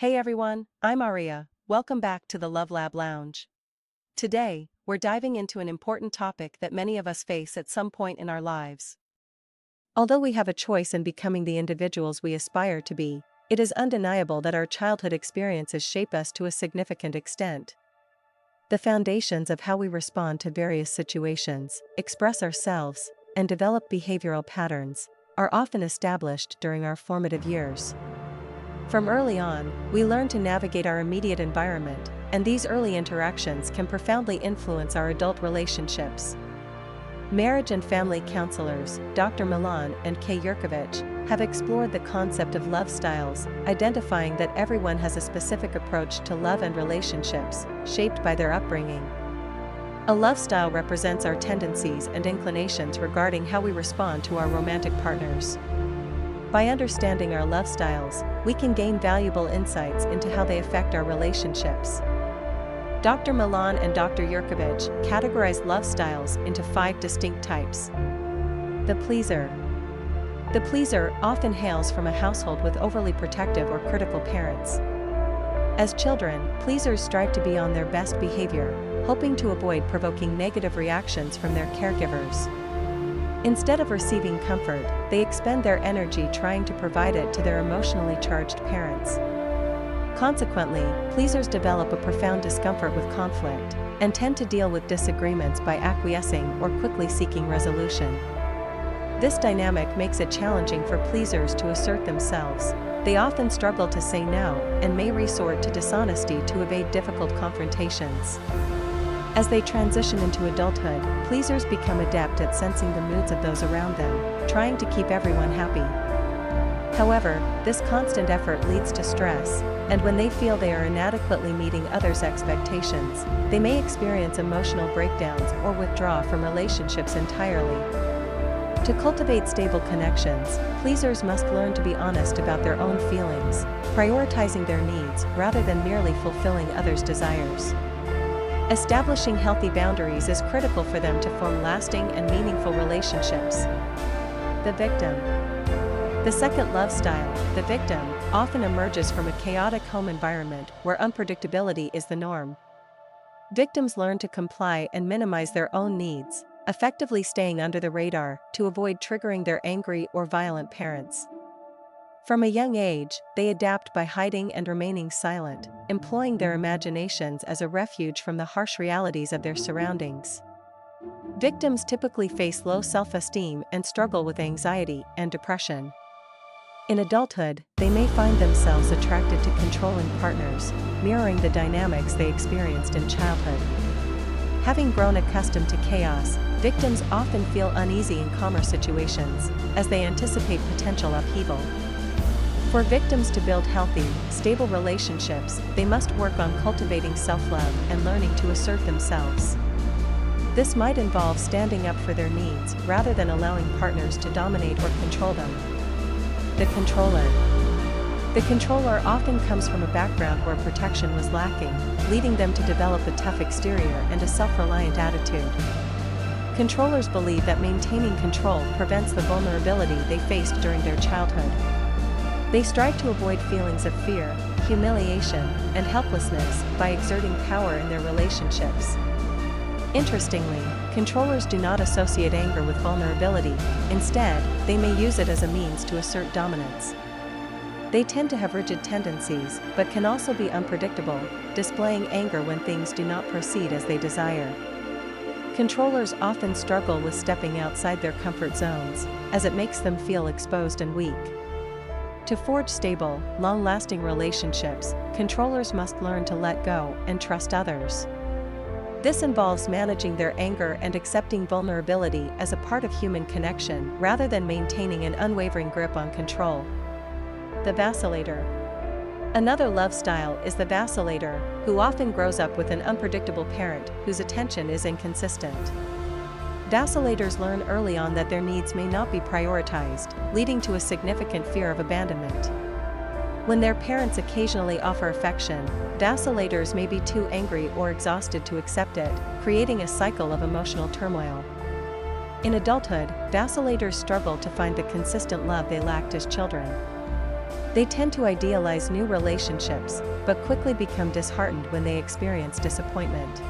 Hey everyone, I'm Aria. Welcome back to the Love Lab Lounge. Today, we're diving into an important topic that many of us face at some point in our lives. Although we have a choice in becoming the individuals we aspire to be, it is undeniable that our childhood experiences shape us to a significant extent. The foundations of how we respond to various situations, express ourselves, and develop behavioral patterns are often established during our formative years. From early on, we learn to navigate our immediate environment, and these early interactions can profoundly influence our adult relationships. Marriage and family counselors, Dr. Milan and Kay Yerkovich, have explored the concept of love styles, identifying that everyone has a specific approach to love and relationships, shaped by their upbringing. A love style represents our tendencies and inclinations regarding how we respond to our romantic partners. By understanding our love styles, we can gain valuable insights into how they affect our relationships. Dr. Milan and Dr. Yerkovich categorize love styles into 5 distinct types. The pleaser. The pleaser often hails from a household with overly protective or critical parents. As children, pleasers strive to be on their best behavior, hoping to avoid provoking negative reactions from their caregivers. Instead of receiving comfort, they expend their energy trying to provide it to their emotionally charged parents. Consequently, pleasers develop a profound discomfort with conflict and tend to deal with disagreements by acquiescing or quickly seeking resolution. This dynamic makes it challenging for pleasers to assert themselves. They often struggle to say no and may resort to dishonesty to evade difficult confrontations. As they transition into adulthood, pleasers become adept at sensing the moods of those around them, trying to keep everyone happy. However, this constant effort leads to stress, and when they feel they are inadequately meeting others' expectations, they may experience emotional breakdowns or withdraw from relationships entirely. To cultivate stable connections, pleasers must learn to be honest about their own feelings, prioritizing their needs rather than merely fulfilling others' desires. Establishing healthy boundaries is critical for them to form lasting and meaningful relationships. The victim. The second love style, the victim, often emerges from a chaotic home environment where unpredictability is the norm. Victims learn to comply and minimize their own needs, effectively staying under the radar to avoid triggering their angry or violent parents. From a young age, they adapt by hiding and remaining silent, employing their imaginations as a refuge from the harsh realities of their surroundings. Victims typically face low self-esteem and struggle with anxiety and depression. In adulthood, they may find themselves attracted to controlling partners, mirroring the dynamics they experienced in childhood. Having grown accustomed to chaos, victims often feel uneasy in calmer situations, as they anticipate potential upheaval. For victims to build healthy, stable relationships, they must work on cultivating self-love and learning to assert themselves. This might involve standing up for their needs rather than allowing partners to dominate or control them. The controller. The controller often comes from a background where protection was lacking, leading them to develop a tough exterior and a self-reliant attitude. Controllers believe that maintaining control prevents the vulnerability they faced during their childhood. They strive to avoid feelings of fear, humiliation, and helplessness by exerting power in their relationships. Interestingly, controllers do not associate anger with vulnerability. Instead, they may use it as a means to assert dominance. They tend to have rigid tendencies, but can also be unpredictable, displaying anger when things do not proceed as they desire. Controllers often struggle with stepping outside their comfort zones, as it makes them feel exposed and weak. To forge stable, long-lasting relationships, controllers must learn to let go and trust others. This involves managing their anger and accepting vulnerability as a part of human connection rather than maintaining an unwavering grip on control. The vacillator. Another love style is the vacillator, who often grows up with an unpredictable parent whose attention is inconsistent. Vacillators learn early on that their needs may not be prioritized, leading to a significant fear of abandonment. When their parents occasionally offer affection, vacillators may be too angry or exhausted to accept it, creating a cycle of emotional turmoil. In adulthood, vacillators struggle to find the consistent love they lacked as children. They tend to idealize new relationships, but quickly become disheartened when they experience disappointment.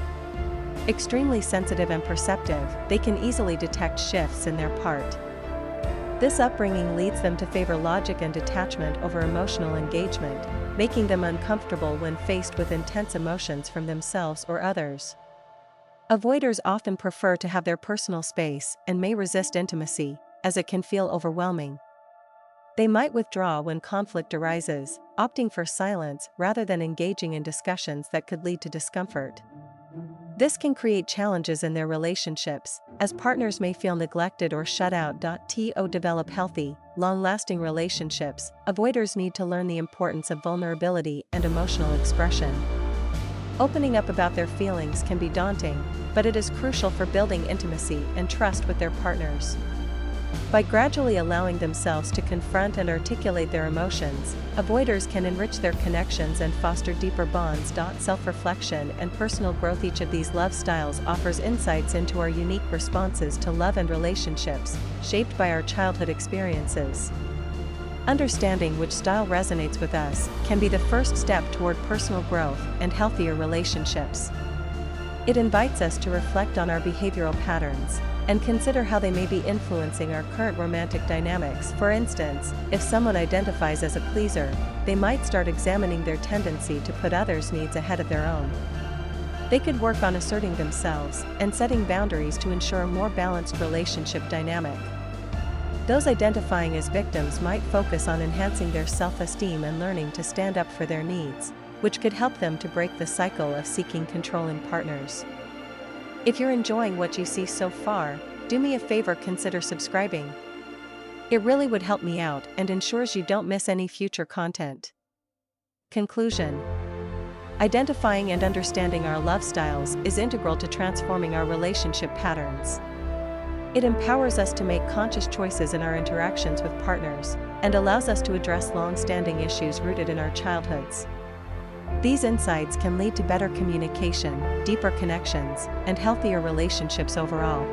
Extremely sensitive and perceptive, they can easily detect shifts in their part. This upbringing leads them to favor logic and detachment over emotional engagement, making them uncomfortable when faced with intense emotions from themselves or others. Avoiders often prefer to have their personal space and may resist intimacy, as it can feel overwhelming. They might withdraw when conflict arises, opting for silence rather than engaging in discussions that could lead to discomfort. This can create challenges in their relationships, as partners may feel neglected or shut out. To develop healthy, long-lasting relationships, avoiders need to learn the importance of vulnerability and emotional expression. Opening up about their feelings can be daunting, but it is crucial for building intimacy and trust with their partners. By gradually allowing themselves to confront and articulate their emotions, avoiders can enrich their connections and foster deeper bonds. Self-reflection and personal growth. Each of these love styles offers insights into our unique responses to love and relationships, shaped by our childhood experiences. Understanding which style resonates with us can be the first step toward personal growth and healthier relationships. It invites us to reflect on our behavioral patterns and consider how they may be influencing our current romantic dynamics. For instance, if someone identifies as a pleaser, they might start examining their tendency to put others' needs ahead of their own. They could work on asserting themselves and setting boundaries to ensure a more balanced relationship dynamic. Those identifying as victims might focus on enhancing their self-esteem and learning to stand up for their needs, which could help them to break the cycle of seeking controlling partners. If you're enjoying what you see so far, do me a favor, consider subscribing. It really would help me out and ensures you don't miss any future content. Conclusion: identifying and understanding our love styles is integral to transforming our relationship patterns. It empowers us to make conscious choices in our interactions with partners and allows us to address long-standing issues rooted in our childhoods. These insights can lead to better communication, deeper connections, and healthier relationships overall.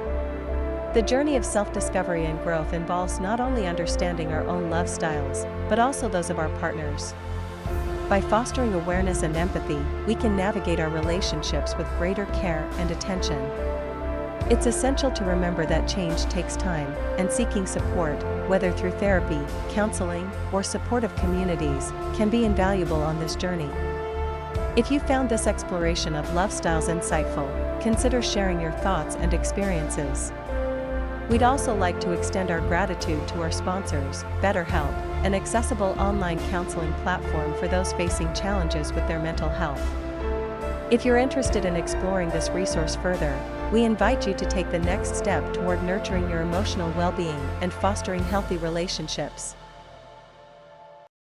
The journey of self-discovery and growth involves not only understanding our own love styles, but also those of our partners. By fostering awareness and empathy, we can navigate our relationships with greater care and attention. It's essential to remember that change takes time, and seeking support, whether through therapy, counseling, or supportive communities, can be invaluable on this journey. If you found this exploration of love styles insightful, consider sharing your thoughts and experiences. We'd also like to extend our gratitude to our sponsors, BetterHelp, an accessible online counseling platform for those facing challenges with their mental health. If you're interested in exploring this resource further, we invite you to take the next step toward nurturing your emotional well-being and fostering healthy relationships.